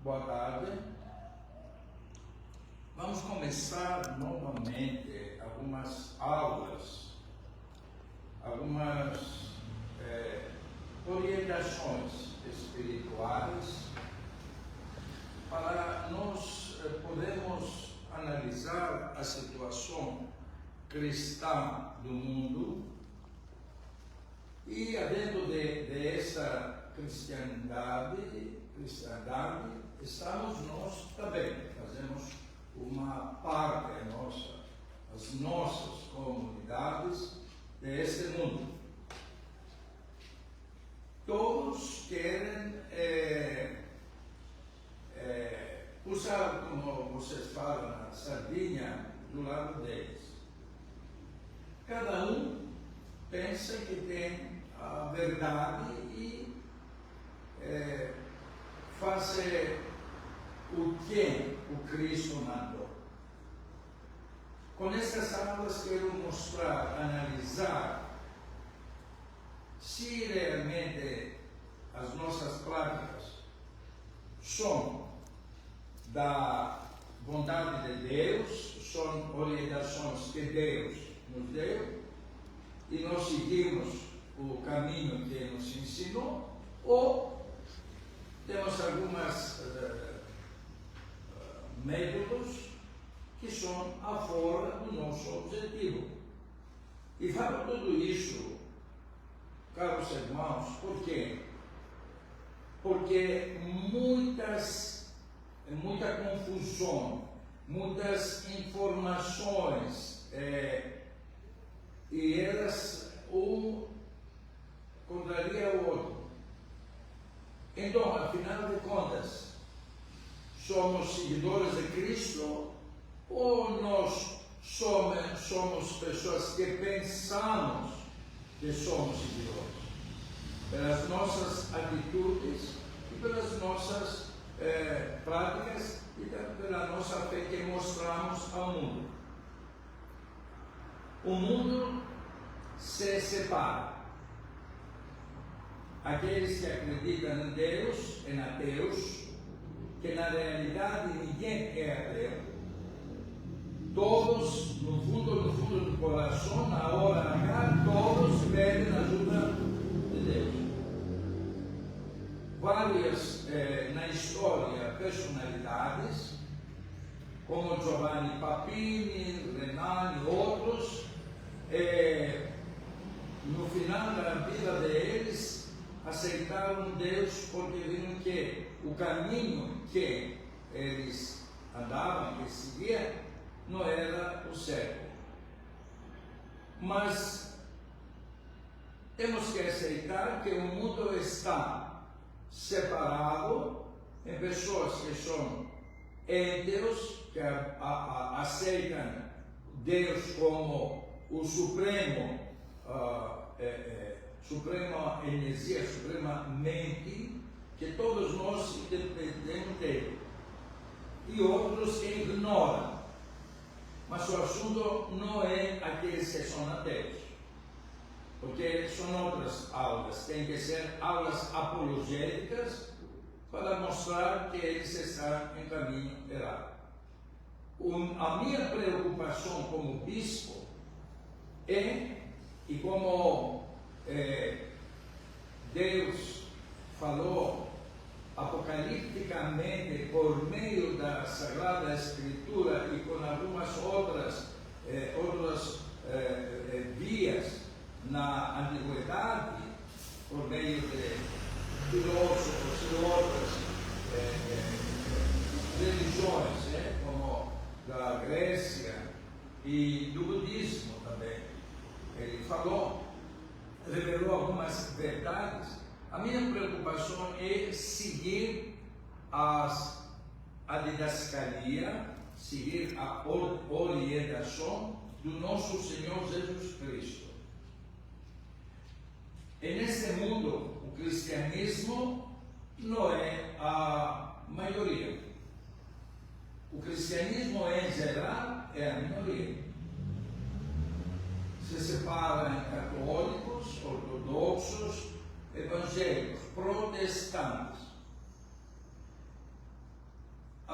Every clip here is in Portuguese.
Boa tarde. Vamos começar novamente algumas aulas, algumas orientações espirituais para nós podermos analisar a situação cristã do mundo e dentro dessa cristandade estamos nós também, fazemos uma parte as nossas comunidades deste mundo. Todos querem usar, como vocês falam, a sardinha do lado deles. Cada um pensa que tem a verdade e faz o que o Cristo mandou. Com essas aulas quero mostrar, analisar se realmente as nossas práticas são da vontade de Deus, são orientações que Deus nos deu e nós seguimos o caminho que nos ensinou, ou temos alguns métodos que são a fora do nosso objetivo. E falo tudo isso, caros irmãos, por quê? Porque muita confusão, muitas informações, e elas um contraria o outro. Então, afinal de contas, somos seguidores de Cristo ou nós somos pessoas que pensamos que somos seguidores? Pelas nossas atitudes e pelas nossas práticas e pela nossa fé que mostramos ao mundo. O mundo se separa. Aqueles que acreditam em Deus, em ateus, que na realidade ninguém é ateu. Todos, no fundo do coração, na hora H, todos pedem ajuda de Deus. Várias, na história, personalidades, como Giovanni Papini, Renan e outros, no final da vida deles, aceitaram Deus porque viram que o caminho que eles andavam, que seguiam, não era o certo. Mas temos que aceitar que o mundo está separado em pessoas que são ateus, que aceitam Deus como o suprema energia, suprema mente, que todos nós dependemos dele. E outros que ignoram. Mas o assunto não é aqueles que são ateus, porque são outras aulas, tem que ser aulas apologéticas para mostrar que eles estão em caminho errado. A minha preocupação como bispo e como Deus falou apocalipticamente por meio da Sagrada Escritura e com algumas outras vias na antiguidade, por meio de filósofos e outras religiões, como da Grécia e do budismo também. Ele falou, revelou algumas verdades. A minha preocupação é seguir a didascalia, seguir a orientação do nosso Senhor Jesus Cristo. E neste mundo, o cristianismo não é a maioria. O cristianismo em geral é a minoria. Se separa em católicos, ortodoxos, evangélicos, protestantes.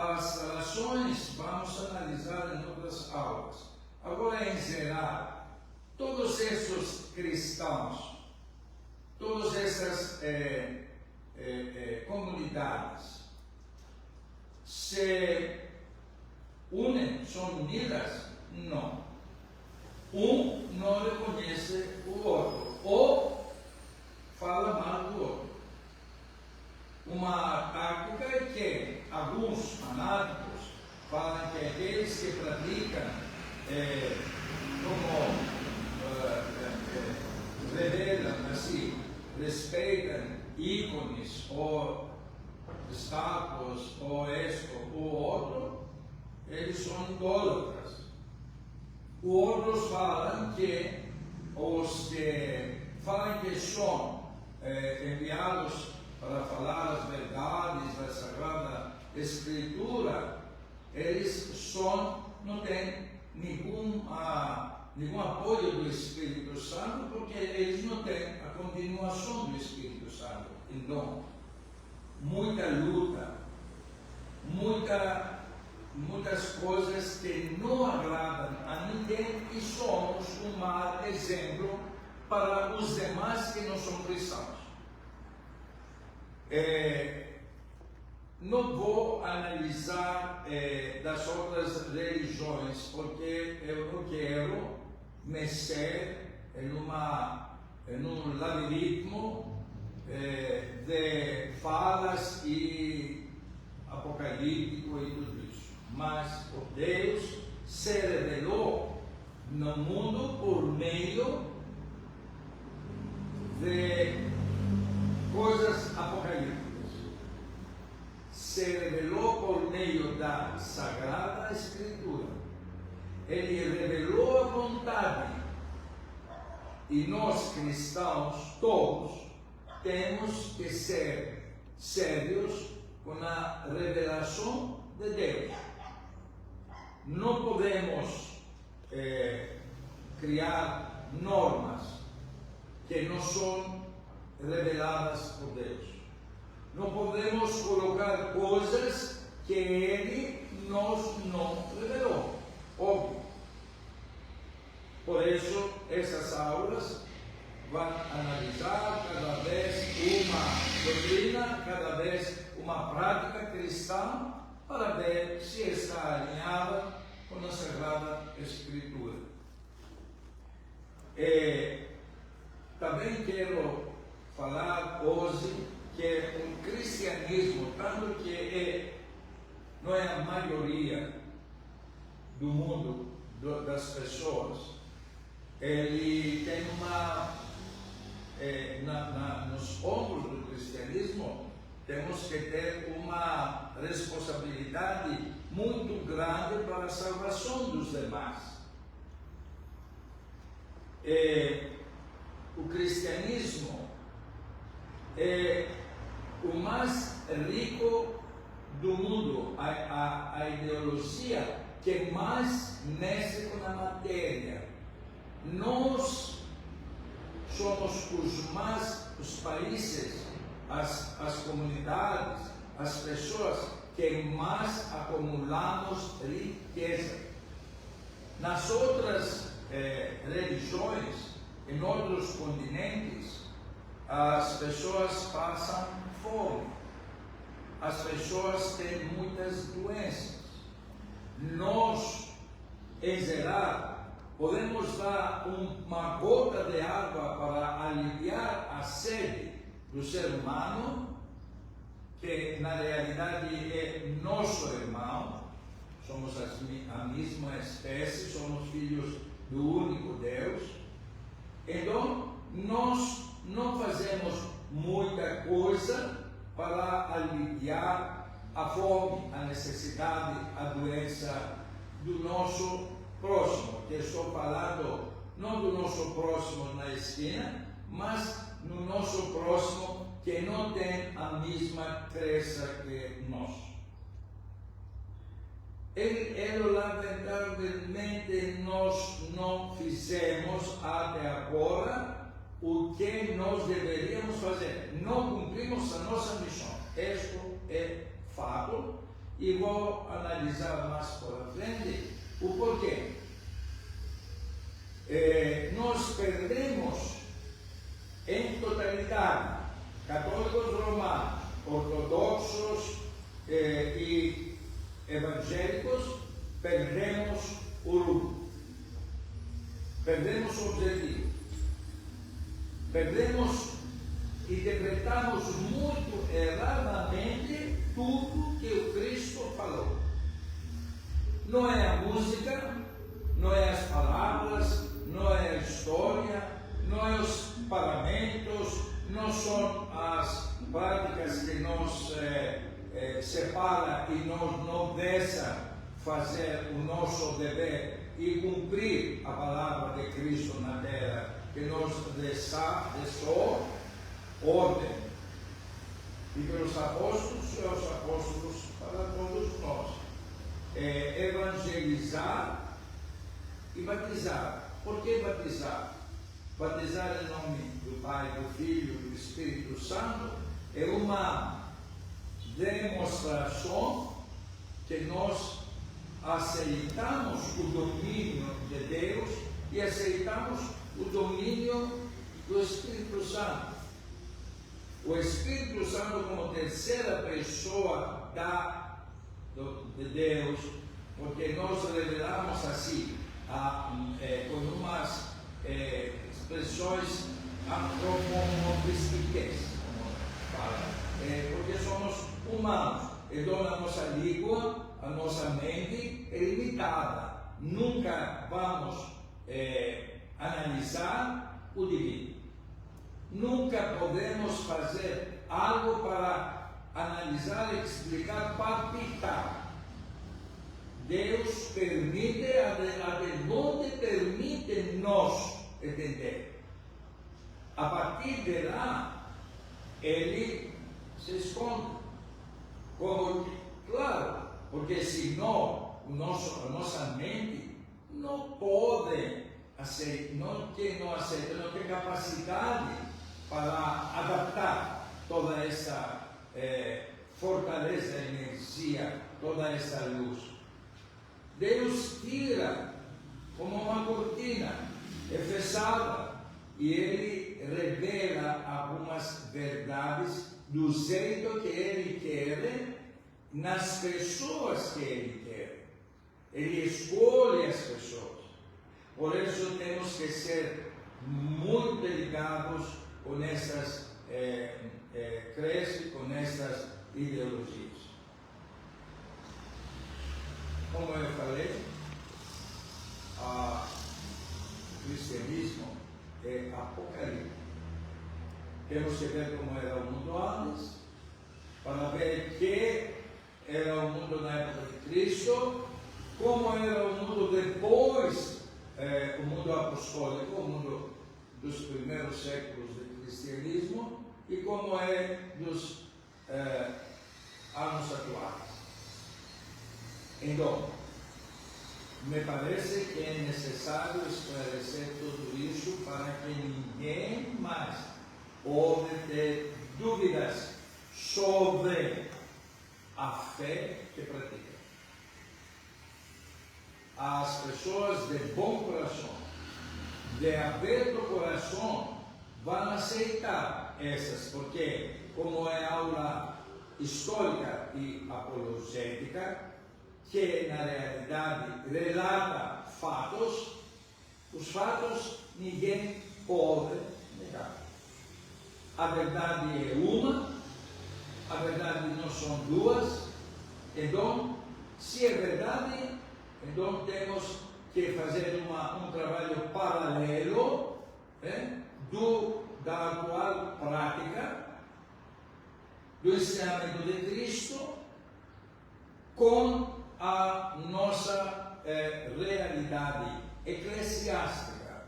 as razões vamos analisar em outras aulas. Agora, em geral, todos esses cristãos, todas essas comunidades se unem, são unidas? Não. Um não reconhece o outro, ou fala mal do outro. Uma tática é que alguns fanáticos falam que aqueles que praticam, revelam assim, respeitam ícones ou estátuas ou isto ou outro, eles são idólatras. Outros falam que os que falam que são enviados para falar as verdades da Sagrada Escritura, eles não têm nenhum apoio do Espírito Santo, porque eles não têm a continuação do Espírito Santo. Então, muita luta, muitas coisas que não agradam a ninguém e somos um mau exemplo para os demais que não são cristãos. Não vou analisar das outras religiões, porque eu não quero mexer em um labirinto de falas e apocalíptico e tudo isso. Mas o Deus se revelou no mundo por meio de coisas apocalípticas. Se revelou por meio da Sagrada Escritura. Ele revelou a vontade. E nós cristãos, todos, temos que ser sérios com a revelação de Deus. Não podemos criar normas que não são reveladas por Deus. Não podemos colocar coisas que Ele nos não revelou. Óbvio. Por isso, essas aulas vão analisar cada vez uma doutrina, cada vez uma prática cristã, para ver se está alinhada com a Sagrada Escritura. Também quero falar hoje que um cristianismo, tanto que não é a maioria do mundo das pessoas, ele tem nos ombros do cristianismo, temos que ter uma responsabilidade muito grande para a salvação dos demais. O cristianismo é o mais rico do mundo, a ideologia que mais mexe com a matéria. Nós somos os países, as comunidades, as pessoas que mais acumulamos riqueza. Nas outras religiões, em outros continentes, as pessoas passam fome, as pessoas têm muitas doenças. Nós, em geral, podemos dar uma gota de água para aliviar a sede do ser humano, que na realidade é nosso irmão, somos a mesma espécie, somos filhos do único Deus. Então, nós não fazemos muita coisa para aliviar a fome, a necessidade, a doença do nosso próximo, que estou falando não do nosso próximo na esquina, mas no nosso próximo que não tem a mesma crença que nós. Lamentavelmente, nós não fizemos até agora o que nós deveríamos fazer. Não cumprimos a nossa missão. Isto é fato. e vou analisar mais por frente o porquê. Nós perdemos em totalidade, católicos romanos, ortodoxos e evangélicos, perdemos o rumo, perdemos o objetivo, interpretamos muito erradamente tudo que o Cristo falou. Não é a música, não é as palavras, não é a história, não é os paramentos, não são as práticas que nos separa e nos não deixa fazer o nosso dever e cumprir a palavra de Cristo na terra, que nos deixou ordem. E pelos apóstolos, e os apóstolos para todos nós. Evangelizar e batizar. Por que batizar? Batizar em nome do Pai, do Filho e do Espírito Santo é uma demonstração que nós aceitamos o domínio de Deus e aceitamos o domínio do Espírito Santo. O Espírito Santo como terceira pessoa de Deus, porque nós revelamos assim, com umas expressões antropomórficas, porque somos humanos, então a nossa língua, a nossa mente é limitada. Nunca vamos analisar o divino. Nunca podemos fazer algo para analisar, explicar, palpitar. Deus permite, até onde permite nós entender. A partir de lá, ele se esconde. Claro, porque senão a nossa mente não pode aceitar, não tem capacidade para adaptar toda essa fortaleza, energia, toda essa luz. Deus tira como uma cortina, é fechada, e Ele revela algumas verdades do jeito que Ele quer, nas pessoas que Ele quer. Ele escolhe as pessoas. Por isso temos que ser muito delicados com essas crenças, com essas ideologias. Como eu falei, o cristianismo é apocalíptico. Temos que ver como era o mundo antes, para ver que era o mundo na época de Cristo, como era o mundo depois, o mundo apostólico, o mundo dos primeiros séculos do cristianismo, e como é dos anos atuais. Então, me parece que é necessário esclarecer tudo isso para que ninguém mais pode ter dúvidas sobre a fé que pratica. As pessoas de bom coração, de aberto coração, vão aceitar essas, porque como é aula histórica e apologética, que na realidade relata fatos, os fatos ninguém pode negar. A verdade é uma, a verdade não são duas, então, se é verdade, então temos que fazer um trabalho paralelo da atual prática do ensinamento de Cristo com a nossa realidade eclesiástica,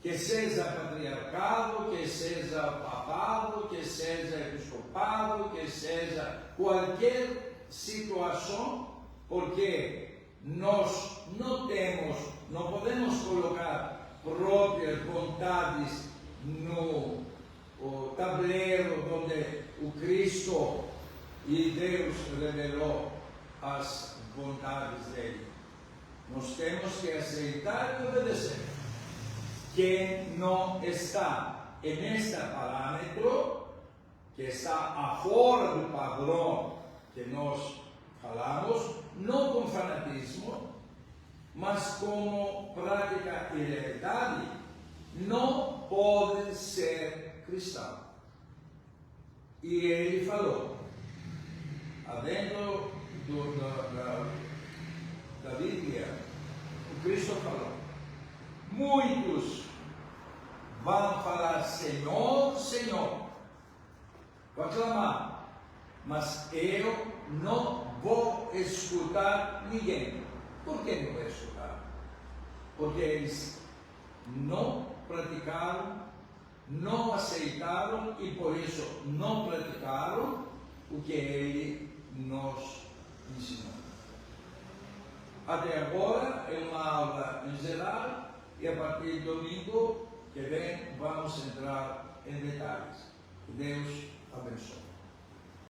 que seja patriarcado, que seja papado, que seja episcopado, que seja qualquer situação, porque nós não podemos colocar próprias vontades no tabuleiro onde o Cristo e Deus revelou as vontades dele. Nós temos que aceitar e obedecer. Quem não está neste parâmetro, que está a fora do padrão que nós falamos, não com fanatismo, mas como prática e realidade, não pode ser cristão. E ele falou, dentro da Bíblia, o Cristo falou, muitos vão falar Senhor, Senhor, vão clamar, mas eu não vou escutar ninguém. Por que não vou escutar? Porque eles não praticaram, não aceitaram e por isso não praticaram o que ele nos ensinou. Até agora é uma aula em geral e a partir do domingo que vem vamos entrar em detalhes. Que Deus abençoe.